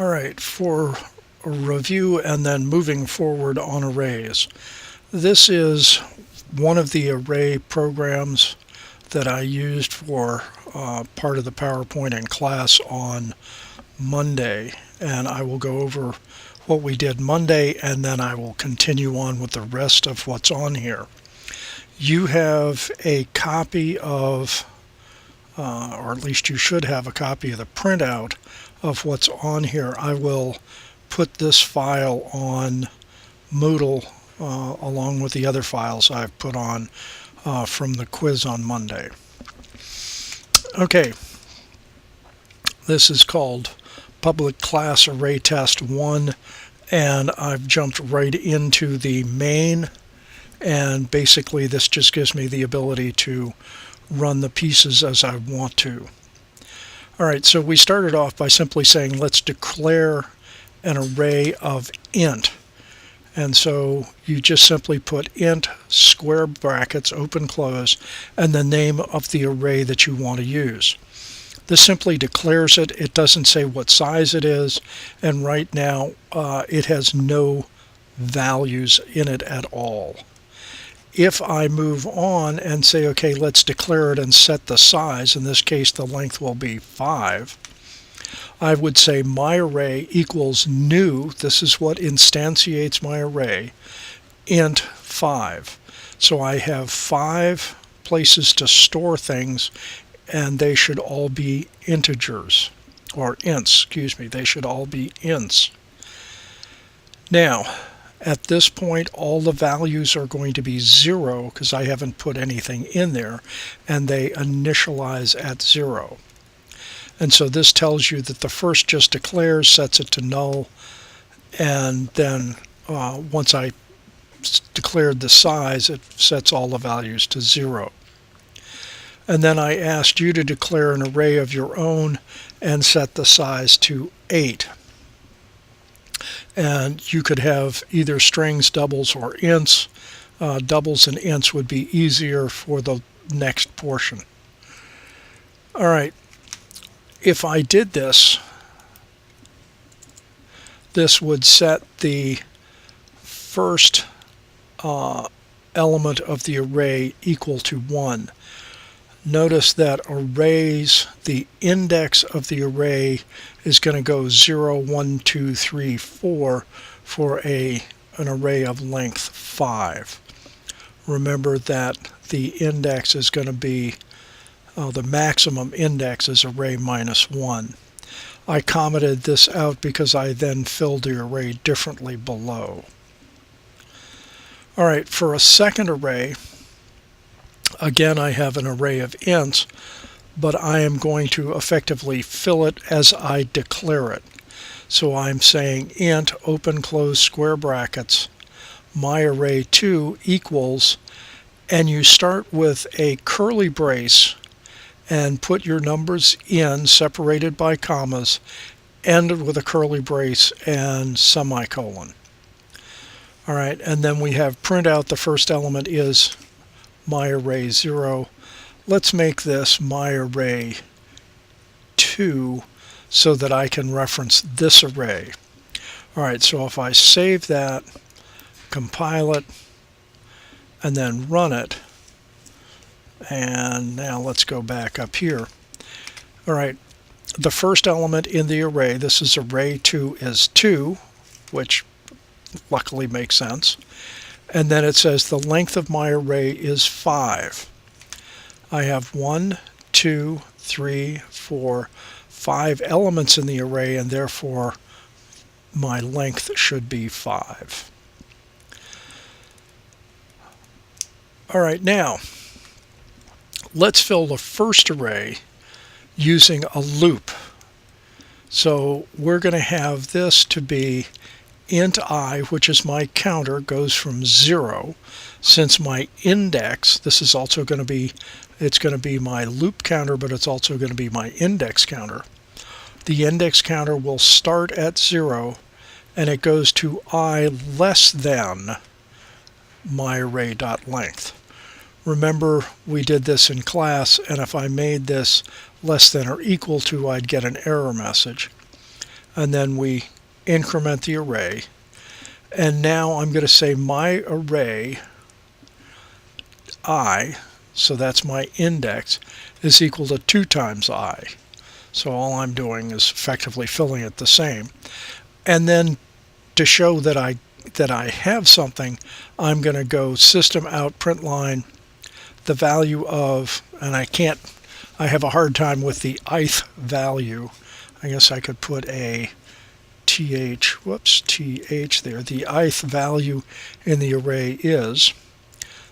All right, for a review and then moving forward on arrays. This is one of the array programs that I used for part of the PowerPoint in class on Monday, and I will go over what we did Monday and then I will continue on with the rest of what's on here. You have a copy of, or at least you should have a copy of the printout of what's on here. I will put this file on Moodle along with the other files I've put on from the quiz on Monday. Okay, this is called Public Class Array Test 1, and I've jumped right into the main, and basically this just gives me the ability to run the pieces as I want to. Alright, so we started off by simply saying let's declare an array of int. And so you just simply put int, square brackets, open, close, and the name of the array that you want to use. This simply declares it. It doesn't say what size it is, and right now it has no values in it at all. If I move on and say, okay, let's declare it and set the size, in this case the length will be 5, I would say my array equals new, this is what instantiates my array, int 5. So I have 5 places to store things, and they should all be integers, or ints, excuse me, they should all be ints. Now, at this point, all the values are going to be 0 because I haven't put anything in there, and they initialize at 0. And so this tells you that the first just declares, sets it to null, and then once I declared the size, it sets all the values to 0. And then I asked you to declare an array of your own and set the size to 8. And you could have either strings, doubles, or ints. Doubles and ints would be easier for the next portion. All right, if I did this, this would set the first element of the array equal to 1. Notice that arrays, the index of the array is going to go 0, 1, 2, 3, 4 for an array of length 5. Remember that the index is going to be, the maximum index is array minus 1. I commented this out because I then filled the array differently below. All right, for a second array, again, I have an array of ints, but I am going to effectively fill it as I declare it. So I'm saying int, open, close, square brackets, my array 2 equals, and you start with a curly brace and put your numbers in, separated by commas, ended with a curly brace and semicolon. All right, and then we have print out the first element is my array 0. Let's make this my array 2 so that I can reference this array. All right, so if I save that, compile it, and then run it, and now let's go back up here. All right, the first element in the array, this is array 2, is 2, which luckily makes sense. And then it says the length of my array is 5. I have 1, 2, 3, 4, 5 elements in the array, and therefore my length should be 5. All right, now let's fill the first array using a loop. So we're going to have this to be int I, which is my counter, goes from 0. Since my index, this is also going to be, it's going to be my loop counter, but it's also going to be my index counter. The index counter will start at 0, and it goes to I less than my array.length. Remember, we did this in class, and if I made this less than or equal to, I'd get an error message. and then we increment the array. And now I'm going to say my array I, so that's my index, is equal to 2 times I. So all I'm doing is effectively filling it the same. And then to show that I have something, I'm going to go system out print line the value of, and I have a hard time with the ith value. I guess I could put a th there. The ith value in the array is,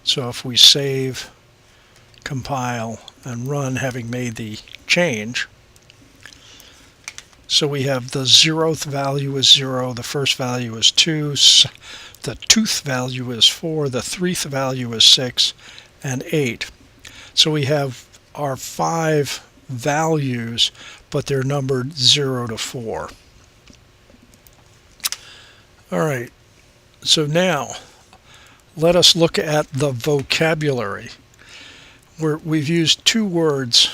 so if we save, compile, and run, having made the change, so we have the 0th value is 0, the first value is 2, the 2th value is 4, the 3rd value is 6, and 8. So we have our 5 values, but they're numbered 0 to 4. All right, so now let us look at the vocabulary. We've used 2 words,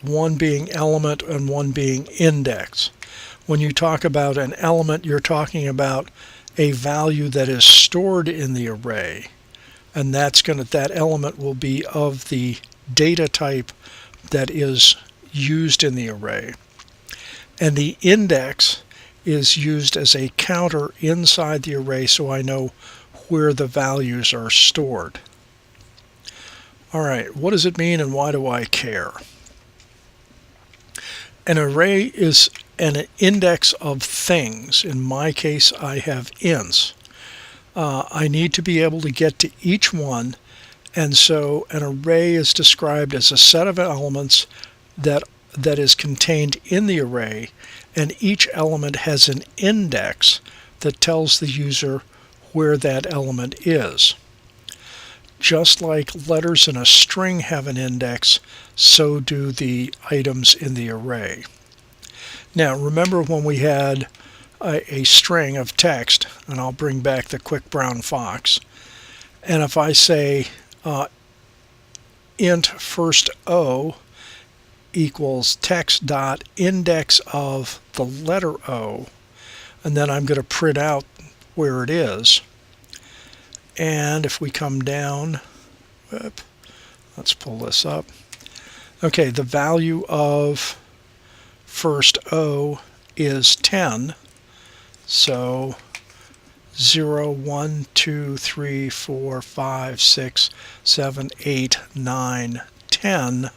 one being element and one being index. When you talk about an element, you're talking about a value that is stored in the array, and that element will be of the data type that is used in the array. And the index is used as a counter inside the array, so I know where the values are stored. All right, what does it mean and why do I care? An array is an index of things. In my case, I have ints. I need to be able to get to each one, and so an array is described as a set of elements that is contained in the array, and each element has an index that tells the user where that element is. Just like letters in a string have an index, so do the items in the array. Now remember when we had a string of text, and I'll bring back the quick brown fox, and if I say int first O equals text dot index of the letter O, and then I'm going to print out where it is. And if we come down, let's pull this up. Okay, the value of first O is 10. So 0, 1, 2, 3, 4, 5, 6, 7, 8, 9, 10.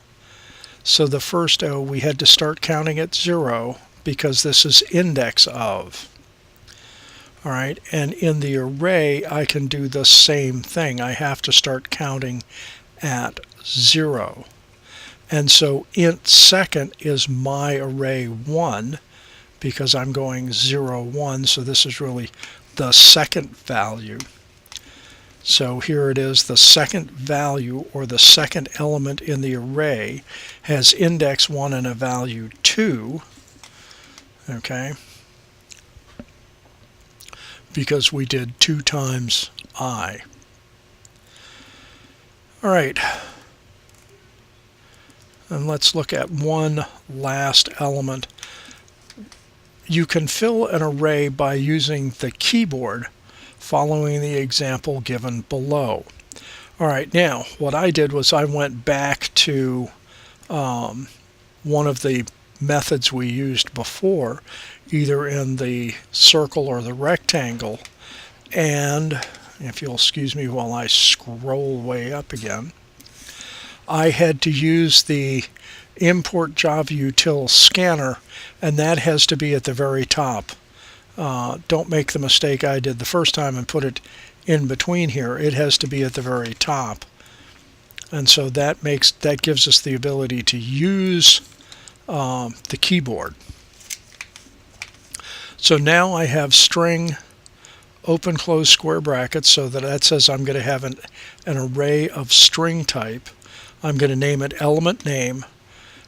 So the first O, we had to start counting at 0 because this is index of. All right, and in the array, I can do the same thing. I have to start counting at 0. And so int second is my array 1 because I'm going 0, 1, so this is really the second value. So here it is, the second value, or the second element in the array, has index 1 and a value 2, okay, because we did 2 times I. All right, and let's look at one last element. You can fill an array by using the keyboard, following the example given below. All right, now what I did was I went back to one of the methods we used before, either in the circle or the rectangle, and if you'll excuse me while I scroll way up again, I had to use the import Java util scanner, and that has to be at the very top. Don't make the mistake I did the first time and put it in between here. It has to be at the very top, and so that gives us the ability to use the keyboard. So now I have string open close square brackets, so that says I'm going to have an array of string type. I'm going to name it element name,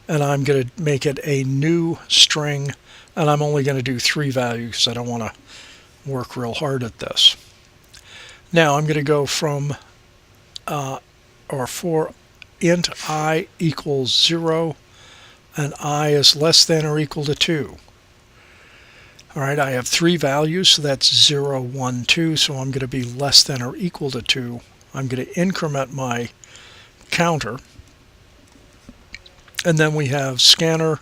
and I'm going to make it a new string, and I'm only going to do 3 values because I don't want to work real hard at this. Now I'm going to go from for int I equals 0 and I is less than or equal to 2. All right, I have three values, so that's 0, 1, 2, so I'm going to be less than or equal to 2. I'm going to increment my counter. And then we have scanner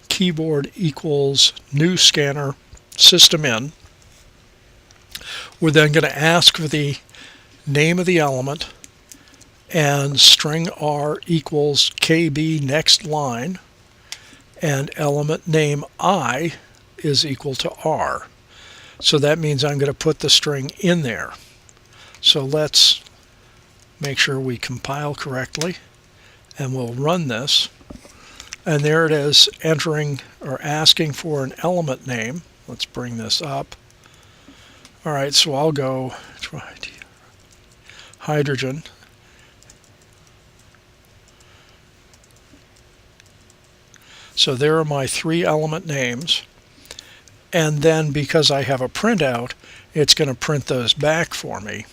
keyboard equals new scanner system in. We're then going to ask for the name of the element, and string R equals KB next line, and element name I is equal to R. So that means I'm going to put the string in there. So let's make sure we compile correctly, and we'll run this. And there it is, entering or asking for an element name. Let's bring this up. All right, so I'll go hydrogen. So there are my three element names. And then because I have a printout, it's going to print those back for me.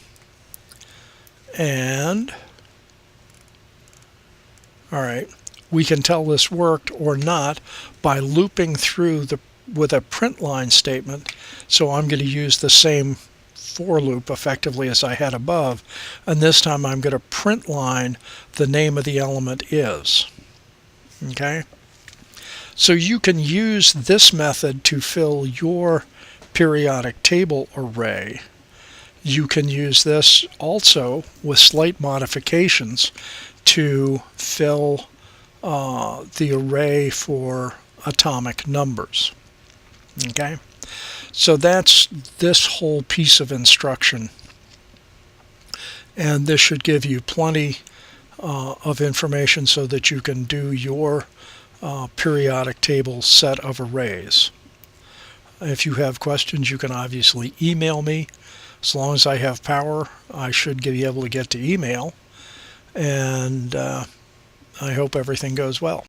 And, all right, we can tell this worked or not by looping through with a print line statement. So I'm going to use the same for loop effectively as I had above, and this time I'm going to print line the name of the element is. Okay? So you can use this method to fill your periodic table array. You can use this also with slight modifications to fill the array for atomic numbers. Okay, so that's this whole piece of instruction, and this should give you plenty of information so that you can do your periodic table set of arrays. If you have questions, you can obviously email me. As long as I have power, I should be able to get to email, and I hope everything goes well.